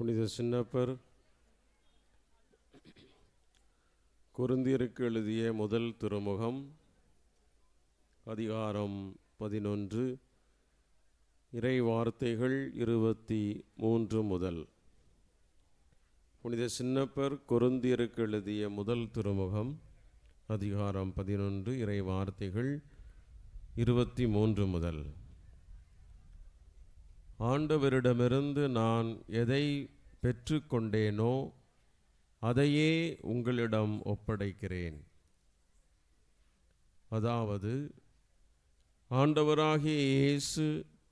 புனித சின்னப்பர் கொரிந்தியருக்கு எழுதிய முதல் திருமுகம் அதிகாரம் 11 இறை வார்த்தைகள் 23 முதல். புனித சின்னப்பர் கொரிந்தியருக்கு எழுதிய முதல் திருமுகம் அதிகாரம் 11 இறை வார்த்தைகள் 23 முதல். ஆண்டவரிடமிருந்து நான் எதை பெற்றுக்கொண்டேனோ அதையே உங்களிடம் ஒப்படைக்கிறேன். அதாவது, ஆண்டவராகிய இயேசு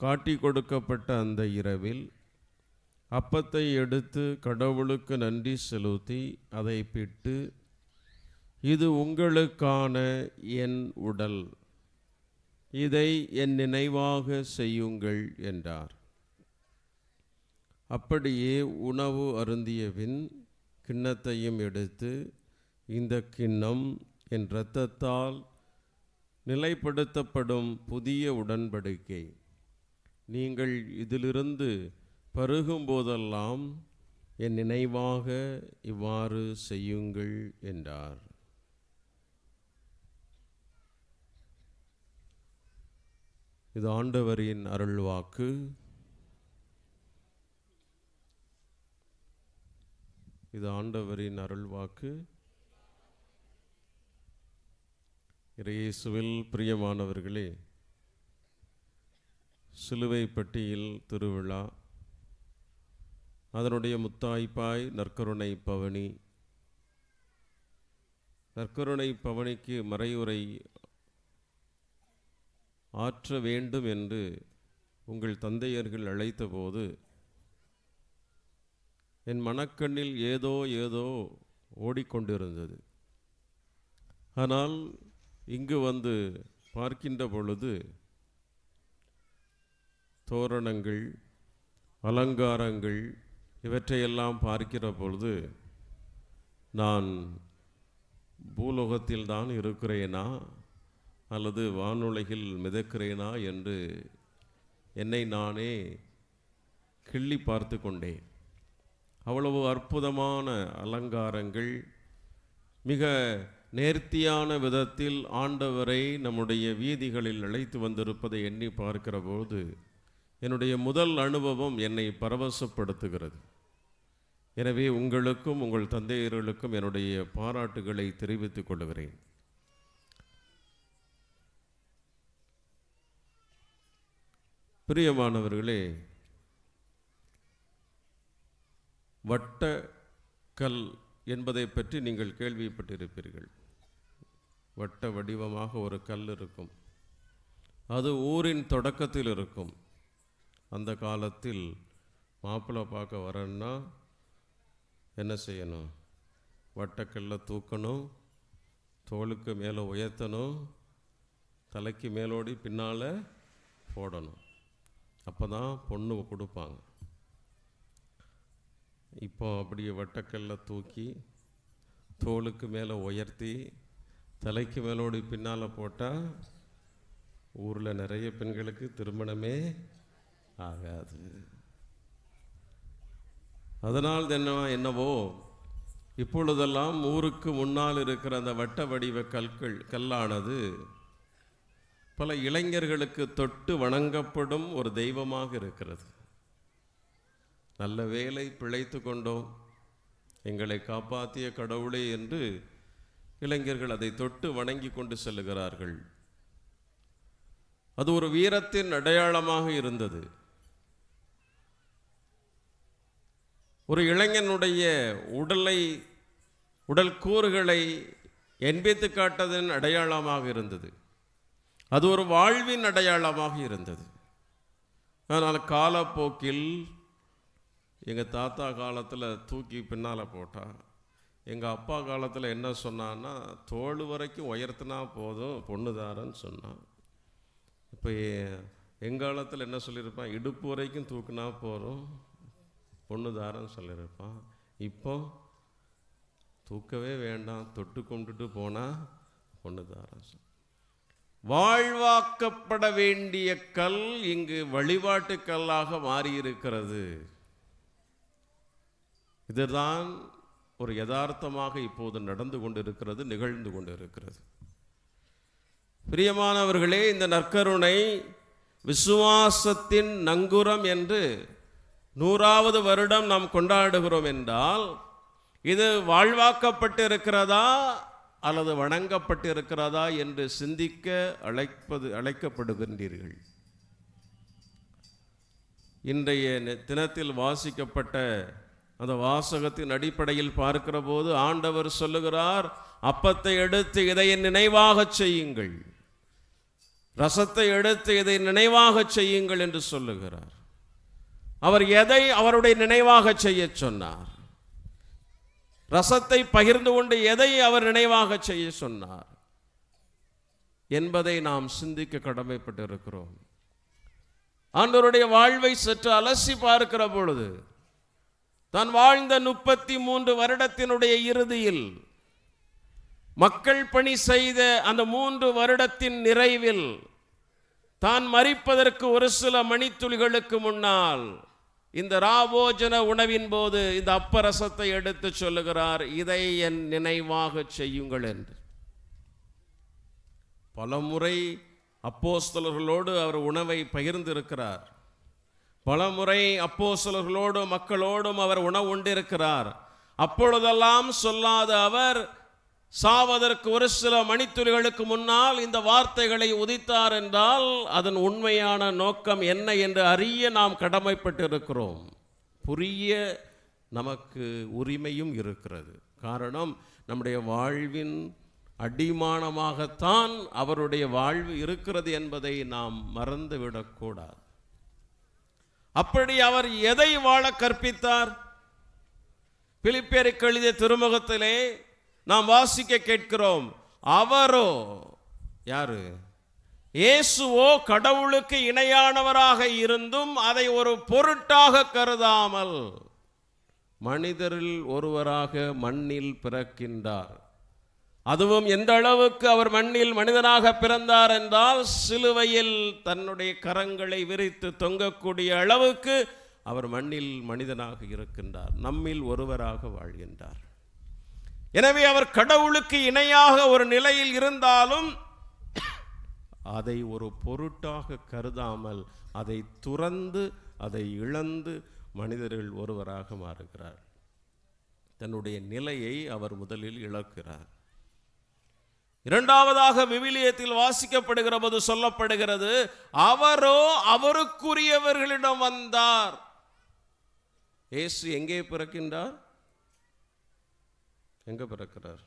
காட்டிக் கொடுக்கப்பட்ட அந்த இரவில் அப்பத்தை எடுத்து கடவுளுக்கு நன்றி செலுத்தி அதை பிட்டு, இது உங்களுக்கான என் உடல், இதை என் நினைவாக செய்யுங்கள் என்றார். அப்படியே உணவு அருந்தியபின் கிண்ணத்தையும் எடுத்து, இந்த கிண்ணம் என் இரத்தத்தால் நிலைப்படுத்தப்படும் புதிய உடன்படிக்கை, நீங்கள் இதிலிருந்து பருகும்போதெல்லாம் என் நினைவாக இவ்வாறு செய்யுங்கள் என்றார். இது ஆண்டவரின் அருள்வாக்கு. இது ஆண்டவரின் அருள்வாக்கு. இயேசுவில் பிரியமானவர்களே, சிலுவை பட்டியில் திருவிழா, அதனுடைய முத்தாய்ப்பாய் நற்கருணை பவனி. நற்கருணை பவனிக்கு மறையுரை ஆற்ற வேண்டும் என்று உங்கள் தந்தையர்கள் அழைத்தபோது என் மனக்கண்ணில் ஏதோ ஓடிக்கொண்டிருந்தது. ஆனால் இங்கு வந்து பார்க்கின்ற பொழுது தோரணங்கள், அலங்காரங்கள் இவற்றையெல்லாம் பார்க்கிற பொழுது நான் பூலோகத்தில் தான் இருக்கிறேனா அல்லது வானுலகில் மிதக்கிறேனா என்று என்னை நானே கிள்ளி பார்த்து கொண்டேன். அவ்வளவு அற்புதமான அலங்காரங்கள், மிக நேர்த்தியான விதத்தில் ஆண்டவரை நம்முடைய வீதிகளில் அழைத்து வந்திருப்பதை எண்ணி பார்க்கிற போது என்னுடைய முதல் அனுபவம் என்னை பரவசப்படுத்துகிறது. எனவே உங்களுக்கும் உங்கள் தந்தையர்களுக்கும் என்னுடைய பாராட்டுகளை தெரிவித்துக் கொள்கிறேன். பிரியமானவர்களே, வட்டக்கல் என்பதை பற்றி நீங்கள் கேள்விப்பட்டிருப்பீர்கள். வட்ட வடிவமாக ஒரு கல் இருக்கும். அது ஊரின் தொடக்கத்தில் இருக்கும். அந்த காலத்தில் மாப்பிள்ளை பார்க்க வரேன்னா என்ன செய்யணும்? வட்டக்கல்லை தூக்கணும், தோளுக்கு மேலே உயர்த்தணும், தலைக்கு மேலோடி பின்னால் போடணும். அப்போ தான் பொண்ணு கொடுப்பாங்க. இப்போ அப்படியே வட்டக்கல்லை தூக்கி தோளுக்கு மேலே உயர்த்தி தலைக்கு மேலோடி பின்னால் போட்டால் ஊரில் நிறைய பெண்களுக்கு திருமணமே ஆகாது. அதனால் என்னவோ இப்பொழுதெல்லாம் ஊருக்கு முன்னால் இருக்கிற அந்த வட்ட வடிவ கல்லானது பல இளைஞர்களுக்கு தொட்டு வணங்கப்படும் ஒரு தெய்வமாக இருக்கிறது. நல்ல வேளை பிழைத்து கொண்டோம், எங்களை காப்பாற்றிய கடவுளே என்று இளைஞர்கள் அதை தொட்டு வணங்கி கொண்டு செல்லுகிறார்கள். அது ஒரு வீரத்தின் அடையாளமாக இருந்தது. ஒரு இளைஞனுடைய உடல் கூறுகளை எண்பித்து காட்டதன் அடையாளமாக இருந்தது. அது ஒரு வாழ்வின் அடையாளமாக இருந்தது. ஆனால் காலப்போக்கில் எங்கள் தாத்தா காலத்தில் தூக்கி பின்னால் போட்டா, எங்கள் அப்பா காலத்தில் என்ன சொன்னான்னா, தோள் வரைக்கும் உயர்த்தினா போதும் பொண்ணுதாரன்னு சொன்னான். இப்போ எங்காலத்தில் என்ன சொல்லியிருப்பான்? இடுப்பு வரைக்கும் தூக்குனா போதும் பொண்ணுதாரன்னு சொல்லியிருப்பான். இப்போ தூக்கவே வேண்டாம், தொட்டு கும்பிட்டுட்டு போனால் பொண்ணுதாரன். வாழ்வாக்கப்பட வேண்டிய கல் இங்கு வழிபாட்டு கல்லாக மாறியிருக்கிறது. இதுதான் ஒரு யதார்த்தமாக இப்போது நடந்து கொண்டிருக்கிறது, நிகழ்ந்து கொண்டிருக்கிறது. பிரியமானவர்களே, இந்த நற்கருணை விசுவாசத்தின் நங்குரம் என்று 100வது வருடம் நாம் கொண்டாடுகிறோம் என்றால், இது வாழ்வாக்கப்பட்டிருக்கிறதா அல்லது வணங்கப்பட்டிருக்கிறதா என்று சிந்திக்க அழைக்கப்படுகின்றீர்கள். இன்றைய தினத்தில் வாசிக்கப்பட்ட அந்த வாசகத்தின் அடிப்படையில் பார்க்கிற போது ஆண்டவர் சொல்லுகிறார், அப்பத்தை எடுத்து இதை நினைவாக செய்யுங்கள், ரசத்தை எடுத்து இதை நினைவாக செய்யுங்கள் என்று சொல்லுகிறார். அவர் எதை அவருடைய நினைவாக செய்ய சொன்னார்? ரசத்தை பகிர்ந்து கொண்டு எதை அவர் நினைவாக செய்ய சொன்னார் என்பதை நாம் சிந்திக்க கடமைப்பட்டிருக்கிறோம். ஆண்டவருடைய வாழ்வை சற்று அலசி பார்க்கிற பொழுது, தான் வாழ்ந்த 33 வருடத்தினுடைய இறுதியில், மக்கள் பணி செய்த அந்த 3 வருடத்தின் நிறைவில், தான் மரிப்பதற்கு ஒரு சில மணித்துளிகளுக்கு முன்னால் இந்த ராபோஜன உணவின் போது இந்த அப்பரசத்தை எடுத்து சொல்லுகிறார், இதை என் நினைவாக செய்யுங்கள் என்று. பலமுறை அப்போஸ்தலர்களோடு அவர் உணவை பகிர்ந்திருக்கிறார். பலமுறை அப்போஸ்தலர்களோடும் மக்களோடும் அவர் உணவு உண்டிருக்கிறார். அப்பொழுதெல்லாம் சொல்லாத அவர் சாவதற்கு ஒரு சில மணித்துளிகளுக்கு முன்னால் இந்த வார்த்தைகளை உதித்தார் என்றால் அதன் உண்மையான நோக்கம் என்ன என்று அறிய நாம் கடமைப்பட்டிருக்கிறோம். புரிய நமக்கு உரிமையும் இருக்கிறது. காரணம், நம்முடைய வாழ்வின் அடிமானமாகத்தான் அவருடைய வாழ்வு இருக்கிறது என்பதை நாம் மறந்துவிடக்கூடாது. அப்படி அவர் எதை வாழ கற்பித்தார்? பிலிப்பியருக்கு எழுதிய திருமுகத்திலே நாம் வாசிக்க கேட்கிறோம், அவரோ, யாரு? இயேசுவோ கடவுளுக்கு இணையானவராக இருந்தும் அதை ஒரு பொருட்டாக கருதாமல் மனிதரில் ஒருவராக மண்ணில் பிறக்கின்றார். அதுவும் எந்த அளவுக்கு அவர் மண்ணில் மனிதனாக பிறந்தார் என்றால், சிலுவையில் தன்னுடைய கரங்களை விரித்து தொங்கக்கூடிய அளவுக்கு அவர் மண்ணில் மனிதனாக இருக்கின்றார், நம்மில் ஒருவராக வாழ்கின்றார். எனவே அவர் கடவுளுக்கு இணையாக ஒரு நிலையில் இருந்தாலும் அதை ஒரு பொருட்டாக கருதாமல் அதை துறந்து அதை இழந்து மனிதர்கள் ஒருவராக மாறுகிறார். தன்னுடைய நிலையை அவர் முதலில் இழக்கிறார். இரண்டாவதாக விவிலியத்தில் வாசிக்கப்படுகிற போது சொல்லப்படுகிறது, அவரோ அவருக்குரியவர்களிடம் வந்தார். இயேசு எங்கே பிறக்கின்றார்? எங்கே பிறக்கிறார்?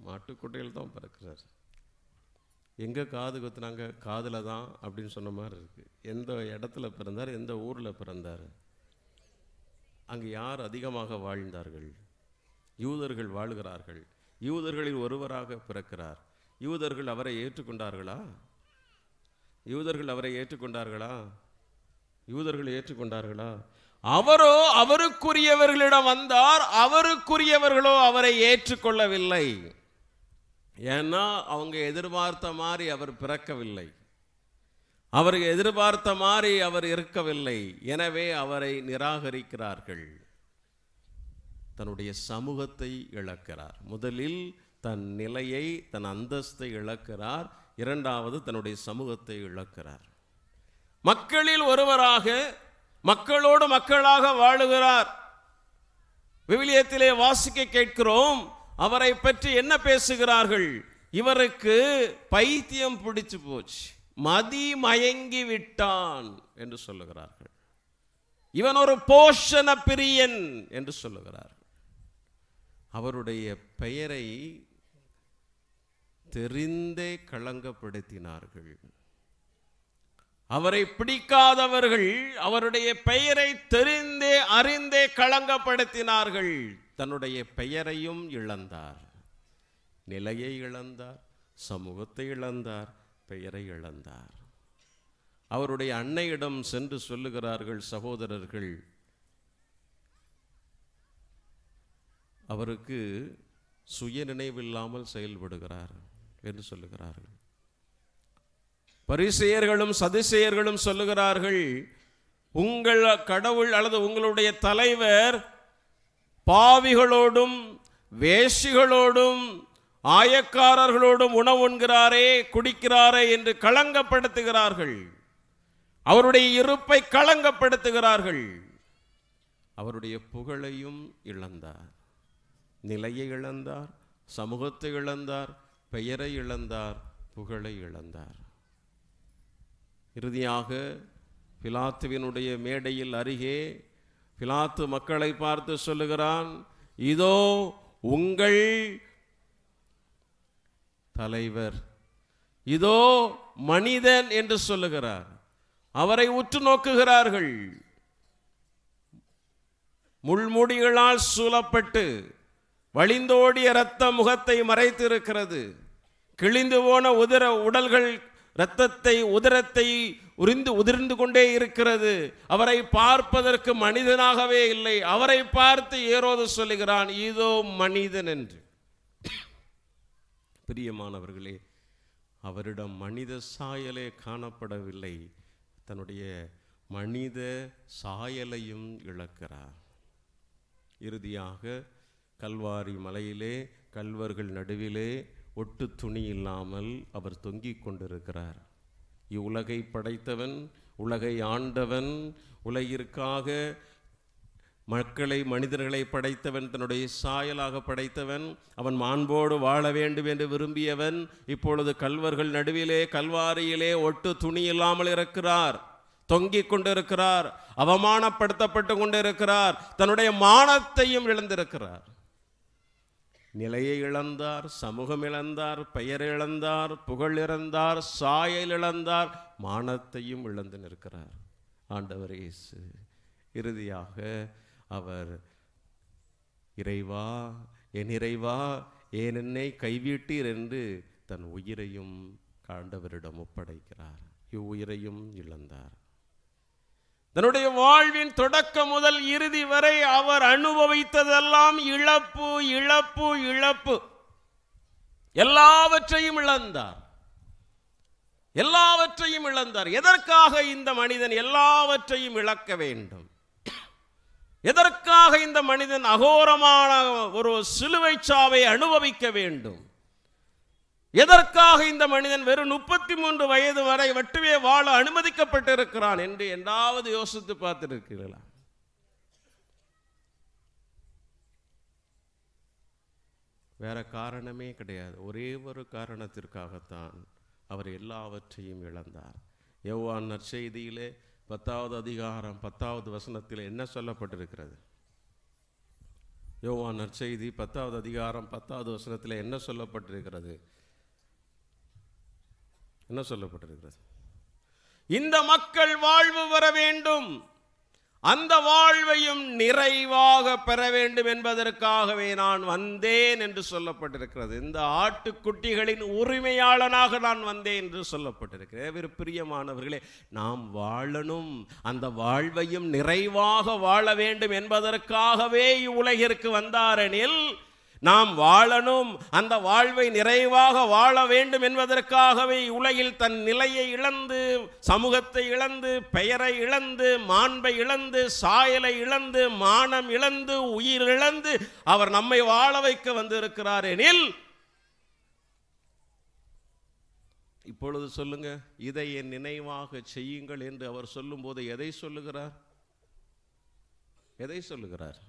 மாட்டுக்கொட்டையில் தான் பிறக்கிறார். எங்கே காது குத்துனாங்க? காதில் தான் அப்படின்னு சொன்ன மாதிரி இருக்குது. எந்த இடத்துல பிறந்தார்? எந்த ஊரில் பிறந்தார்? அங்கு யார் அதிகமாக வாழ்ந்தார்கள்? யூதர்கள் வாழ்கிறார்கள். யூதர்களில் ஒருவராக பிறக்கிறார். யூதர்கள் அவரை ஏற்றுக்கொண்டார்களா? யூதர்கள் ஏற்றுக்கொண்டார்களா? அவரோ அவருக்குரியவர்களிடம் வந்தார், அவருக்குரியவர்களோ அவரை ஏற்றுக்கொள்ளவில்லை. ஏன்னா அவங்க எதிர்பார்த்த மாதிரி அவர் பிறக்கவில்லை, அவருக்கு எதிர்பார்த்த மாதிரி அவர் இருக்கவில்லை. எனவே அவரை நிராகரிக்கிறார்கள். தன்னுடைய சமூகத்தை இழக்கிறார். முதலில் தன் நிலையை, தன் அந்தஸ்தை இழக்கிறார். இரண்டாவது தன்னுடைய சமூகத்தை இழக்கிறார். மக்களில் ஒருவராக, மக்களோடு மக்களாக வாழுகிறார். விவிலியத்திலே வாசிக்க கேட்கிறோம், அவரை பற்றி என்ன பேசுகிறார்கள்? இவருக்கு பைத்தியம் பிடிச்சு போச்சு, மதி மயங்கி விட்டான் என்று சொல்லுகிறார்கள். இவன் ஒரு போஷண பிரியன் என்று சொல்லுகிறார்கள். அவருடைய பெயரை தெரிந்தே களங்கப்படுத்தினார்கள். அவரை பிடிக்காதவர்கள் அவருடைய பெயரை தெரிந்தே அறிந்தே களங்கப்படுத்தினார்கள். தன்னுடைய பெயரையும் இழந்தார், நிலையை இழந்தார், சமூகத்தை இழந்தார், பெயரை இழந்தார். அவருடைய அன்னையிடம் சென்று சொல்லுகிறார்கள் சகோதரர்கள், அவருக்கு சுய நினைவில்லாமல் செயல்படுகிறார் என்று சொல்லுகிறார்கள். பரிசேயர்களும் சதுசேயர்களும் சொல்லுகிறார்கள், உங்கள் கடவுள் அல்லது உங்களுடைய தலைவர் பாவிகளோடும் வேசிகளோடும் ஆயக்காரர்களோடும் உணவு உண்கிறாரே குடிக்கிறாரே என்று களங்கப்படுத்துகிறார்கள். அவருடைய இருப்பை களங்கப்படுத்துகிறார்கள். அவருடைய புகழையும் இழந்தார், நிலையை இழந்தார், சமூகத்தை இழந்தார், பெயரை இழந்தார், புகழை இழந்தார். இறுதியாக பிலாத்துவினுடைய மேடையில் அருகே பிலாத்து மக்களை பார்த்து சொல்லுகிறான், இதோ உங்கள் தலைவர், இதோ மனிதன் என்று சொல்லுகிறார். அவரை உற்று நோக்குகிறார்கள். முள்முடிகளால் சூழப்பட்டு வழிந்தோடிய இரத்த முகத்தை மறைத்திருக்கிறது. கிழிந்து போன உடல்கள் இரத்தத்தை உதரத்தை உதிர்ந்து கொண்டே இருக்கிறது. அவரை பார்ப்பதற்கு மனிதனாகவே இல்லை. அவரை பார்த்து ஏரோது சொல்லுகிறான், இதோ மனிதன் என்று. பிரியமானவர்களே, அவரிடம் மனித சாயலே காணப்படவில்லை, தன்னுடைய மனித சாயலையும் இழக்கிறார். இறுதியாக கல்வாரி மலையிலே கல்வர்கள் நடுவிலே ஒட்டு துணி இல்லாமல் அவர் தொங்கிக் கொண்டிருக்கிறார். இவ்வுலகை படைத்தவன், உலகை ஆண்டவன், உலகிற்காக மக்களை மனிதர்களை படைத்தவன், தன்னுடைய சாயலாக படைத்தவன், அவன் மாண்போடு வாழ வேண்டும் என்று விரும்பியவன், இப்பொழுது கல்வர்கள் நடுவிலே கல்வாரியிலே ஒட்டு துணி இல்லாமல் இருக்கிறார், தொங்கிக் கொண்டிருக்கிறார், அவமானப்படுத்தப்பட்டு கொண்டிருக்கிறார், தன்னுடைய மானத்தையும் இழந்திருக்கிறார். நிலையை இழந்தார், சமூகம் இழந்தார், பெயர் இழந்தார், புகழ் இழந்தார், சாயல் இழந்தார், மானத்தையும் இழந்து நிற்கிறார். ஆண்டவர் இயேசு இறுதியாக அவர், இறைவா, என் இறைவா, ஏன் என்னை கைவிட்டீர் என்று தன் உயிரையும் ஆண்டவரிடம் ஒப்படைக்கிறார். இவ்வுயிரையும் இழந்தார். தன்னுடைய வாழ்வின் தொடக்கம் முதல் இறுதி வரை அவர் அனுபவித்ததெல்லாம் இழப்பு, இழப்பு, இழப்பு. எல்லாவற்றையும் இழந்தார், எல்லாவற்றையும் இழந்தார். எதற்காக இந்த மனிதன் எல்லாவற்றையும் இழக்க வேண்டும்? எதற்காக இந்த மனிதன் அகோரமான ஒரு சிலுவை சாவை அனுபவிக்க வேண்டும்? எதற்காக இந்த மனிதன் வெறும் 33 வயது வரை மட்டுமே வாழ அனுமதிக்கப்பட்டிருக்கிறான் என்று என்றாவது யோசித்து பார்த்திருக்கிறீர்களா? வேற காரணமே கிடையாது. ஒரே ஒரு காரணத்திற்காகத்தான் அவர் எல்லாவற்றையும் இழந்தார். யோவான் நற்செய்தியிலே 10வது அதிகாரம் 10வது வசனத்தில் என்ன சொல்லப்பட்டிருக்கிறது? யோவான் நற்செய்தி 10வது அதிகாரம் 10வது வசனத்தில் என்ன சொல்லப்பட்டிருக்கிறது? என்ன சொல்லப்பட்டிருக்கிறது? இந்த மக்கள் வாழ்வு பெற வேண்டும், அந்த வாழ்வையும் நிறைவாக பெற வேண்டும் என்பதற்காகவே நான் வந்தேன் என்று சொல்லப்பட்டிருக்கிறது. இந்த ஆட்டுக்குட்டிகளின் உரிமையாளனாக நான் வந்தேன் என்று சொல்லப்பட்டிருக்கிறது. பிரியமானவர்களே, நாம் வாழணும், அந்த வாழ்வையும் நிறைவாக வாழ வேண்டும் என்பதற்காகவே இவ்வுலகிற்கு வந்தாரெனில், நாம் வாழணும், அந்த வாழ்வை நிறைவாக வாழ வேண்டும் என்பதற்காகவே உலகில் தன் நிலையை இழந்து, சமூகத்தை இழந்து, பெயரை இழந்து, மாண்பை இழந்து, சாயலை இழந்து, மானம் இழந்து, உயிர் இழந்து அவர் நம்மை வாழ வைக்க வந்திருக்கிறார் எனில், இப்பொழுது சொல்லுங்க, இதை என் நினைவாக செய்யுங்கள் என்று அவர் சொல்லும் போது எதை சொல்லுகிறார்? எதை சொல்லுகிறார்?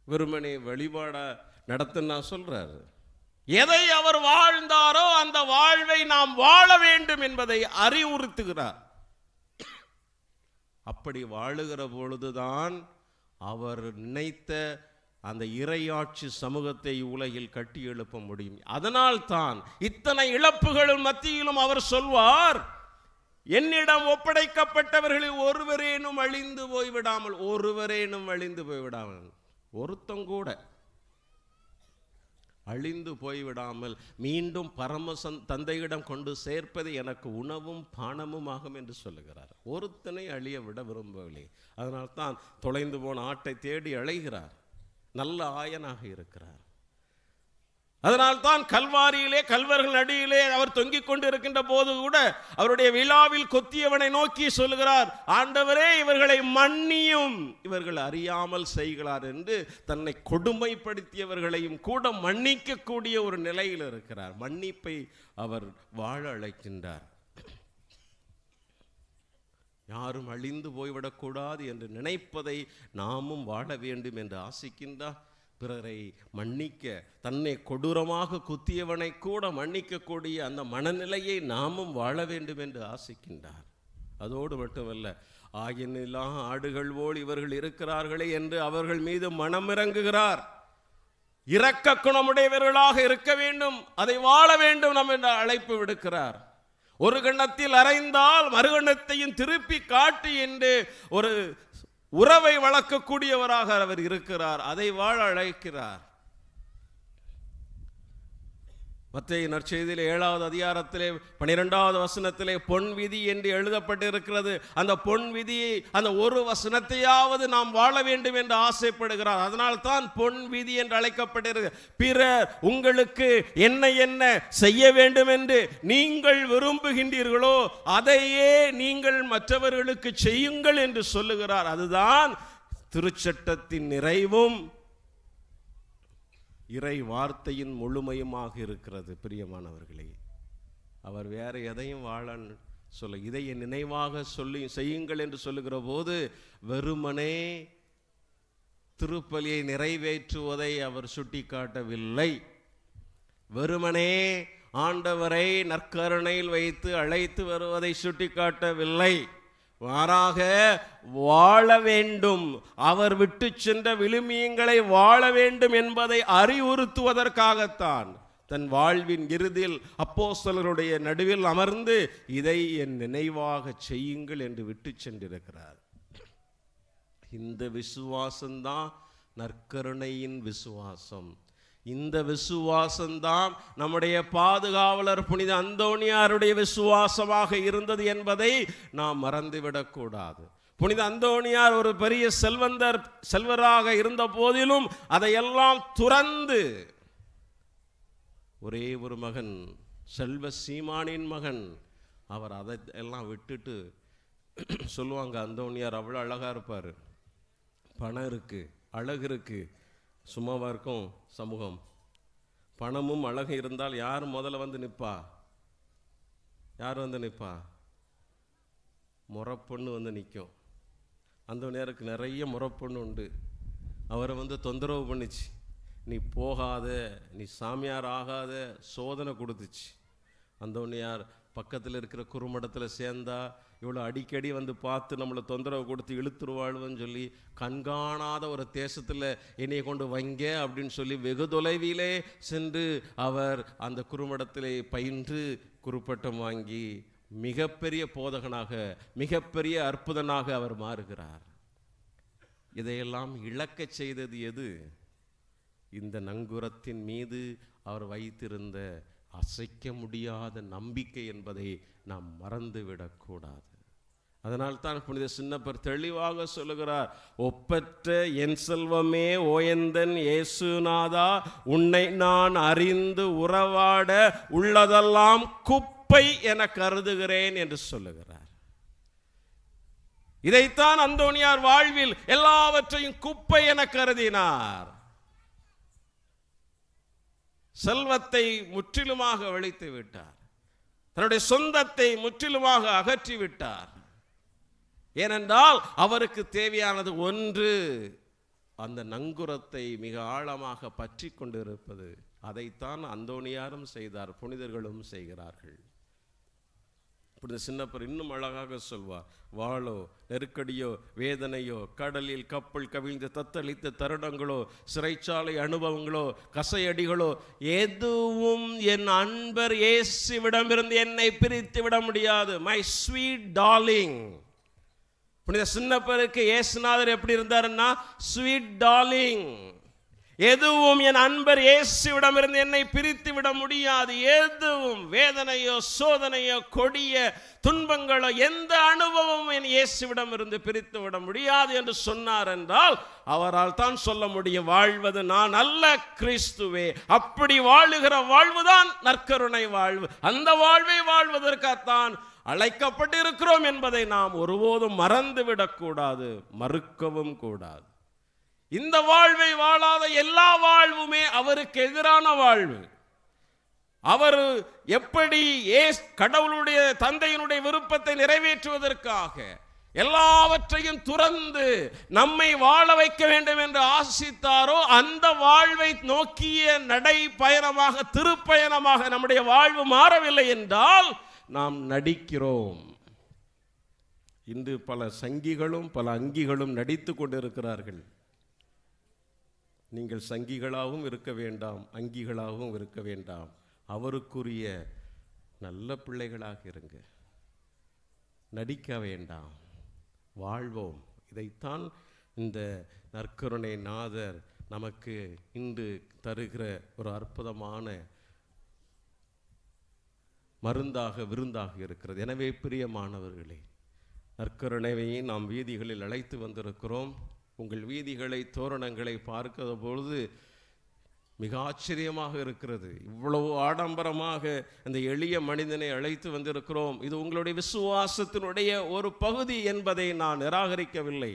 வெறுமனே வழிபாட நடத்தினா சொல்றாரு. எதை அவர் வாழ்ந்தாரோ அந்த வாழ்வை நாம் வாழ வேண்டும் என்பதை அறிவுறுத்துகிறார். அப்படி வாழுகிற பொழுதுதான் அவர் நினைத்த அந்த இறையாட்சி சமூகத்தை உலகில் கட்டி எழுப்ப முடியும். அதனால் தான் இத்தனை இழப்புகளும் மத்தியிலும் அவர் சொல்வார், என்னிடம் ஒப்படைக்கப்பட்டவர்களில் ஒருவரேனும் அழிந்து போய்விடாமல், ஒருவரேனும் அழிந்து போய்விடாமல், ஒருத்தங்கூட அழிந்து போய்விடாமல் மீண்டும் தந்தையிடம் கொண்டு சேர்ப்பது எனக்கு உணவும் பானமும் ஆகும் என்று சொல்லுகிறார். ஒருத்தனை அழிய விட விரும்பவில்லை. அதனால்தான் தொலைந்து போன ஆட்டை தேடி அழைகிறார். நல்ல ஆயனாக இருக்கிறார். அதனால்தான் கல்வாரியிலே கல்வர்கள் அடியிலே அவர் தொங்கிக் கொண்டு இருக்கின்ற போது கூட அவருடைய விழாவில் கொத்தியவனை நோக்கி சொல்லுகிறார், ஆண்டவரே இவர்களை மன்னியும், இவர்கள் அறியாமல் செய்கிறார் என்று தன்னை கொடுமைப்படுத்தியவர்களையும் கூட மன்னிக்கக்கூடிய ஒரு நிலையில் இருக்கிறார். மன்னிப்பை அவர் வாழ அழைக்கின்றார். யாரும் அழிந்து போய்விடக்கூடாது என்று நினைப்பதை நாமும் வாழ வேண்டும் என்று ஆசிக்கின்றார். பிறரை மன்னிக்க, தன்னை கொடூரமாக குத்தியவனை கூட மன்னிக்கக்கூடிய அந்த மனநிலையை நாமும் வாழ வேண்டும் என்று ஆசிக்கின்றார். அதோடு மட்டுமல்ல, ஆயினில்லா ஆடுகள் போல் இவர்கள் இருக்கிறார்களே என்று அவர்கள் மீது மனமிறங்குகிறார். இரக்க குணமுடையவர்களாக இருக்க வேண்டும், அதை வாழ வேண்டும் நம் என்ற அழைப்பு விடுக்கிறார். ஒரு கண்ணத்தில் அறைந்தால் மறுகண்ணத்தையும் திருப்பி காட்டு என்று ஒரு உறவை வளர்க்கக்கூடியவராக அவர் இருக்கிறார். அதை வாழ அழைக்கிறார். மத்தேயு நற்செய்தியிலே 7வது அதிகாரத்திலே 12வது வசனத்திலே பொன் விதி என்று எழுதப்பட்டிருக்கிறது. அந்த பொன் விதியை, அந்த ஒரு வசனத்தையாவது நாம் வாழ வேண்டும் என்று ஆசைப்படுகிறார். அதனால் தான் பொன் விதி என்று அழைக்கப்பட்டிருக்கிறது. பிறர் உங்களுக்கு என்ன என்ன செய்ய வேண்டும் என்று நீங்கள் விரும்புகின்றீர்களோ அதையே நீங்கள் மற்றவர்களுக்கு செய்யுங்கள் என்று சொல்லுகிறார். அதுதான் திருச்சட்டத்தின் நிறைவும் இறை வார்த்தையின் முழுமையுமாக இருக்கிறது. பிரியமானவர்களே, அவர் வேற எதையும் வாழ சொல்ல, இதை நினைவாக சொல்லி செய்யுங்கள் என்று சொல்லுகிற போது வெறுமனே திருப்பலியை நிறைவேற்றுவதை அவர் சுட்டிக்காட்டவில்லை. வெறுமனே ஆண்டவரை நற்கருணையில் வைத்து அழைத்து வருவதை சுட்டிக்காட்டவில்லை. மாறாக வாழ வேண்டும், அவர் விட்டு சென்ற விழுமியங்களை வாழ வேண்டும் என்பதை அறிவுறுத்துவதற்காகத்தான் தன் வாழ்வின் இறுதியில் அப்போஸ்தலருடைய நடுவில் அமர்ந்து இதை என் நினைவாக செய்யுங்கள் என்று விட்டு சென்றிருக்கிறார். இந்த விசுவாசம்தான் நற்கருணையின் விசுவாசம். இந்த விசுவாசம்தான் நம்முடைய பாதுகாவலர் புனித அந்தோணியாருடைய விசுவாசமாக இருந்தது என்பதை நாம் மறந்துவிடக்கூடாது. புனித அந்தோணியார் ஒரு பெரிய செல்வராக இருந்த போதிலும் அதையெல்லாம் துறந்து ஒரே ஒரு மகன், செல்வ சீமானின் மகன், அவர் அதை எல்லாம் விட்டுட்டு சொல்லுவாங்க, அந்தோணியார் அவ்வளோ அழகாக இருப்பார், பணம் இருக்குது, அழகு இருக்குது, சும்மாவாக இருக்கும் சமூகம். பணமும் அழகு இருந்தால் யார் முதல்ல வந்து நிற்பா? யார் வந்து நிற்பா? முறப்பொண்ணு வந்து நிற்கும். அந்தோணியாருக்கு நிறைய முறப்பொண்ணு உண்டு. அவரை வந்து தொந்தரவு பண்ணிச்சு, நீ போகாத, நீ சாமியார் ஆகாத சோதனை கொடுத்துச்சு. அந்தோணியார் பக்கத்தில் இருக்கிற குறுமடத்தில் சேர்ந்தா இவ்வளோ அடிக்கடி வந்து பார்த்து நம்மளை தொந்தரவு கொடுத்து இழுத்துருவாழ்வுன்னு சொல்லி கண்காணாத ஒரு தேசத்தில் என்னையை கொண்டு வைங்க அப்படின்னு சொல்லி வெகு தொலைவிலே சென்று அவர் அந்த குறுமடத்திலே பயின்று குருப்பட்டம் வாங்கி மிகப்பெரிய போதகனாக, மிகப்பெரிய அற்புதனாக அவர் மாறுகிறார். இதையெல்லாம் இழக்கச் செய்தது எது? இந்த நங்கூரத்தின் மீது அவர் வைத்திருந்த அசைக்க முடியாத நம்பிக்கை என்பதை நாம் மறந்துவிடக்கூடாது. அதனால் தான் புனித சின்னப்பர் தெளிவாக சொல்லுகிறார், ஒப்பற்ற என் செல்வமே ஓயந்தன் இயேசுநாதா, உன்னை நான் அறிந்து உறவாட உள்ளதெல்லாம் குப்பை என கருதுகிறேன் என்று சொல்லுகிறார். இதைத்தான் அந்தோணியார் வாழ்வில் எல்லாவற்றையும் குப்பை என கருதினார். செல்வத்தை முற்றிலுமாக ஒழித்து விட்டார். தன்னுடைய சொந்தத்தை முற்றிலுமாக அகற்றிவிட்டார். ஏனென்றால் அவருக்கு தேவையானது ஒன்று, அந்த நங்குரத்தை மிக ஆழமாக பற்றி கொண்டிருப்பது. அதைத்தான் அந்தோணியாரும் செய்தார், புனிதர்களும் செய்கிறார்கள். இப்படி சின்னப்பர் இன்னும் அழகாக சொல்வார், வாளோ நெருக்கடியோ வேதனையோ கடலில் கப்பல் கவிழ்ந்து தத்தளித்த தருணங்களோ சிறைச்சாலை அனுபவங்களோ கசையடிகளோ எதுவும் என் அன்பர் இயேசுவிடமிருந்து என்னை பிரித்து விட முடியாது. My sweet darling. புனித சின்னப்பருக்கு இயேசுநாதர் எப்படி இருந்தாருன்னா ஸ்வீட் டார்லிங். எதுவும் என் அன்பர் இயேசுவிடமிருந்து என்னை பிரித்து விட முடியாது. எதுவும் வேதனையோ சோதனையோ கொடிய துன்பங்களோ எந்த அனுபவமும் என் இயேசுவிடமிருந்து பிரித்து விட முடியாது என்று சொன்னார் என்றால் அவரால் தான் சொல்ல முடியும், வாழ்வது நான் அல்ல கிறிஸ்துவே. அப்படி வாழுகிற வாழ்வுதான் நற்கருணை வாழ்வு. அந்த வாழ்வை வாழ்வதற்காகத்தான் அழைக்கப்பட்டிருக்கிறோம் என்பதை நாம் ஒருபோதும் மறந்துவிடக்கூடாது, மறுக்கவும் கூடாது. இந்த வாழ்வை வாழாத எல்லா வாழ்வுமே அவருக்கு எதிரான வாழ்வு. அவர் எப்படி கடவுளுடைய தந்தையினுடைய விருப்பத்தை நிறைவேற்றுவதற்காக எல்லாவற்றையும் துறந்து நம்மை வாழ வைக்க வேண்டும் என்று ஆசித்தாரோ அந்த வாழ்வை நோக்கிய நடை பயணமாக, திருப்பயணமாக நம்முடைய வாழ்வு மாறவில்லை என்றால் நாம் நடிக்கிறோம். இன்று பல சங்கிகளும் பல அங்கிகளும் நடித்து கொண்டிருக்கிறார்கள். நீங்கள் சங்கிகளாகவும் இருக்க வேண்டாம், அங்கிகளாகவும் இருக்க வேண்டாம். அவருக்குரிய நல்ல பிள்ளைகளாக இருங்க, நடிக்க வேண்டாம், வாழ்வோம். இதைத்தான் இந்த நற்கருணை நாதர் நமக்கு இன்று தருகிற ஒரு அற்புதமான மருந்தாக, விருந்தாக இருக்கிறது. எனவே பிரியமானவர்களே, நற்கருணையை நாம் வீதிகளில் அழைத்து வந்திருக்கிறோம். உங்கள் வீதிகளை, தோரணங்களை பார்க்கிற பொழுது மிக ஆச்சரியமாக இருக்கிறது. இவ்வளவு ஆடம்பரமாக அந்த எளிய மனிதனை அழைத்து வந்திருக்கிறோம். இது உங்களுடைய விசுவாசத்தினுடைய ஒரு பகுதி என்பதை நான் நிராகரிக்கவில்லை,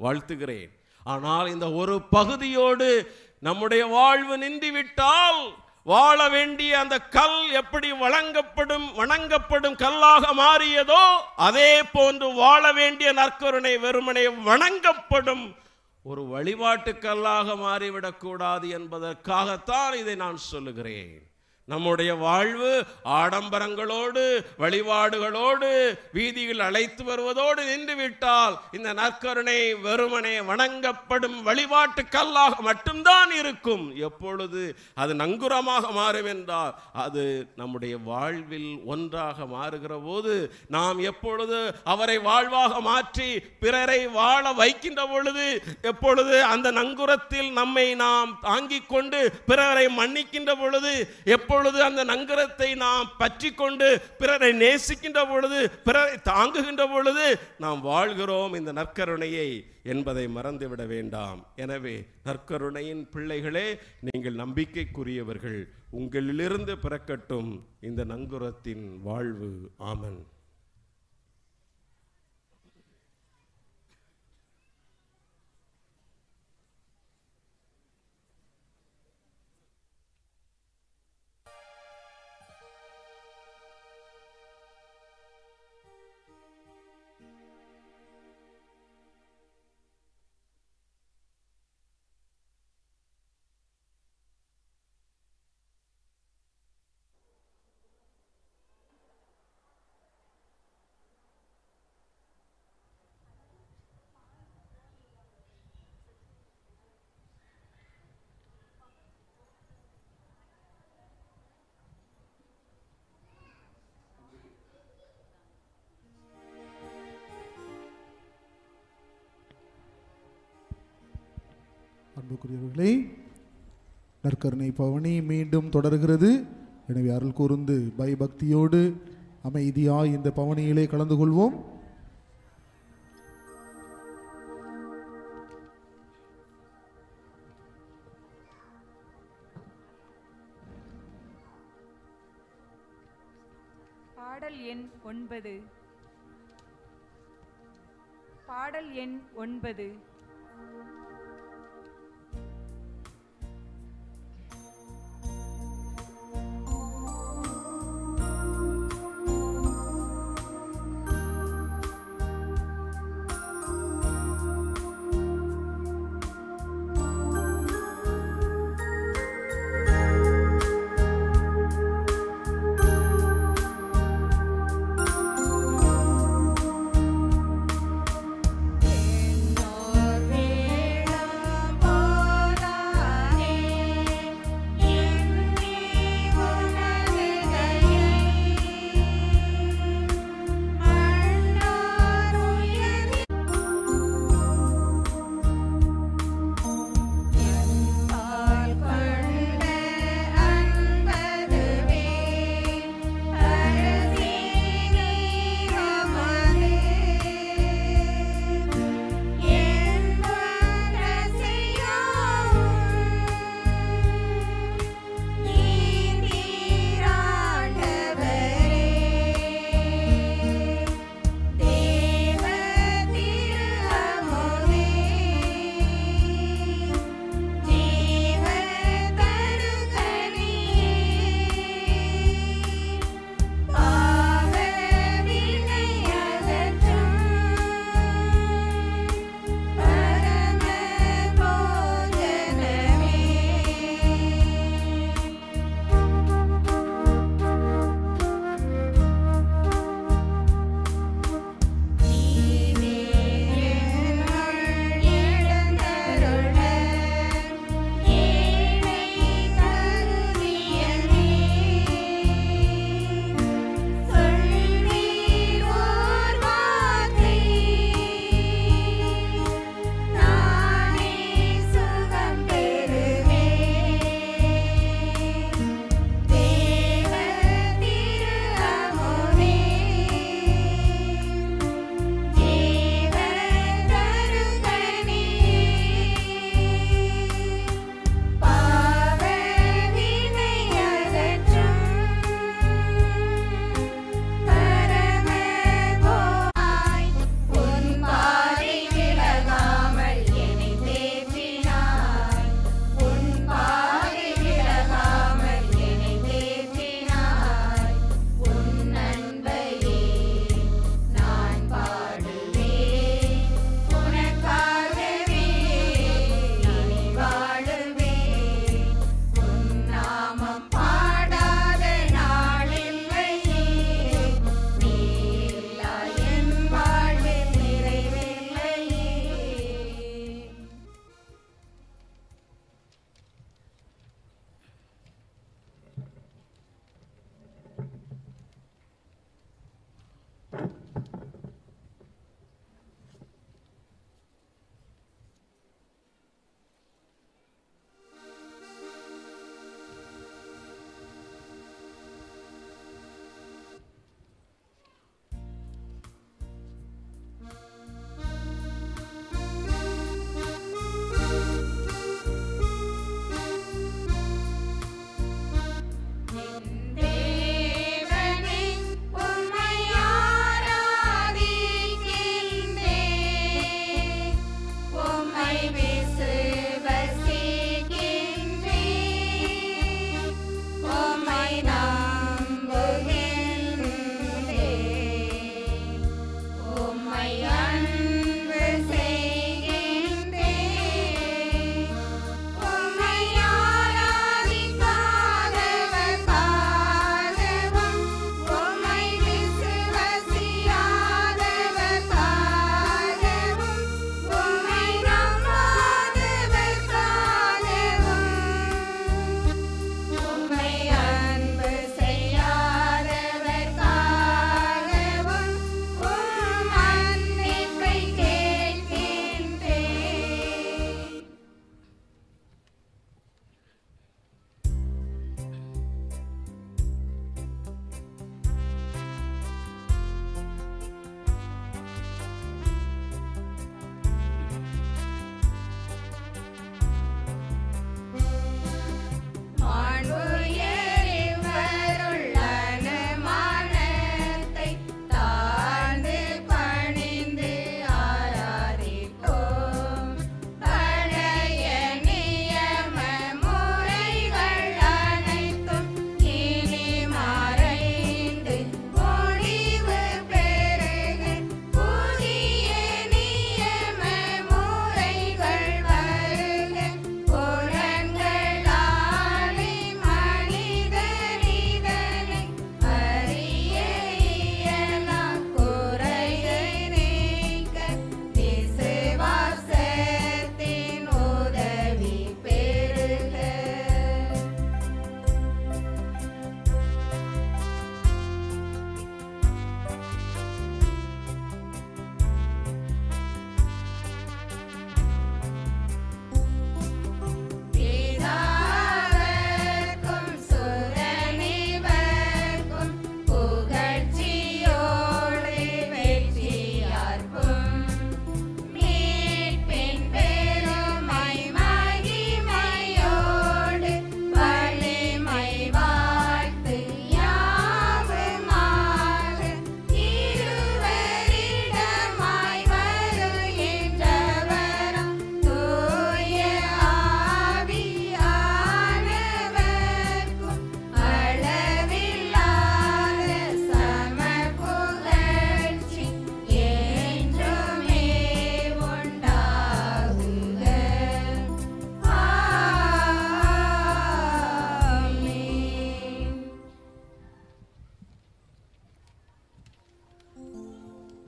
வாழ்த்துகிறேன். ஆனால் இந்த ஒரு பகுதியோடு நம்முடைய வாழ்வு நின்றுவிட்டால் வாழ வேண்டிய அந்த கல் எப்படி வணங்கப்படும் கல்லாக மாறியதோ அதே போன்று வாழ வேண்டிய நற்கருணை வெறுமனே வணங்கப்படும் ஒரு வழிபாட்டு கல்லாக மாறிவிடக்கூடாது என்பதற்காகத்தான் இதை நான் சொல்லுகிறேன். நம்முடைய வாழ்வு ஆடம்பரங்களோடு வழிபாடுகளோடு வீதியில் அழைத்து வருவதோடு நின்றுவிட்டால் இந்த நற்கருணை வெறுமனே வணங்கப்படும் வழிபாட்டு கல்லாக மட்டும்தான் இருக்கும். எப்பொழுது அது நங்குரமாக மாறும் என்றால் அது நம்முடைய வாழ்வில் ஒன்றாக மாறுகிற போது, நாம் எப்பொழுது அவரை வாழ்வாக மாற்றி பிறரை வாழ வைக்கின்ற பொழுது, எப்பொழுது அந்த நங்குரத்தில் நம்மை நாம் தாங்கிக் கொண்டு பிறரை மன்னிக்கின்ற பொழுது, எப்பொழுது அந்த நங்கரத்தை நாம் பற்றி கொண்டு பிறரை நேசிக்கின்ற பொழுது, பிறரை தாங்குகின்ற பொழுது நாம் வாழ்கிறோம் இந்த நற்கருணையை என்பதை மறந்துவிட வேண்டாம். எனவே நற்கருணையின் பிள்ளைகளே, நீங்கள் நம்பிக்கைக்குரியவர்கள். உங்களிலிருந்து பிறக்கட்டும் இந்த நங்குரத்தின் வாழ்வு. ஆமென். அன்புக்குரியவர்களே, நற்கருணை பவனி மீண்டும் தொடர்கிறது. எனவே அருள் கூர்ந்து பயபக்தியோடு அமைதியாய் இந்த பவனியிலே கலந்து கொள்வோம். பாடல் எண் 9. பாடல் எண் 9. No.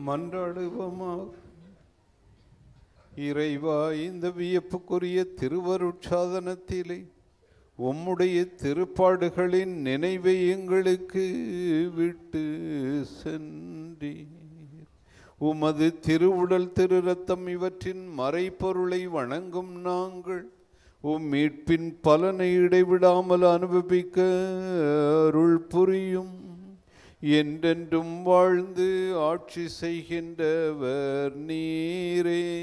மன்றாடுவோமாக. இறைவா, இந்த வியப்புக்குரிய திருவருட்சாதனத்திலே உம்முடைய திருப்பாடுகளின் நினைவை எங்களுக்கு விட்டு சென்றீர். உமது திருவுடல் திரு ரத்தம் இவற்றின் மறைப்பொருளை வணங்கும் நாங்கள் உம் மீட்பின் பலனை இடைவிடாமல் அனுபவிக்க அருள் புரியும். என்றென்றும் வாழ்ந்து ஆட்சி செய்கின்றவர் நீரே.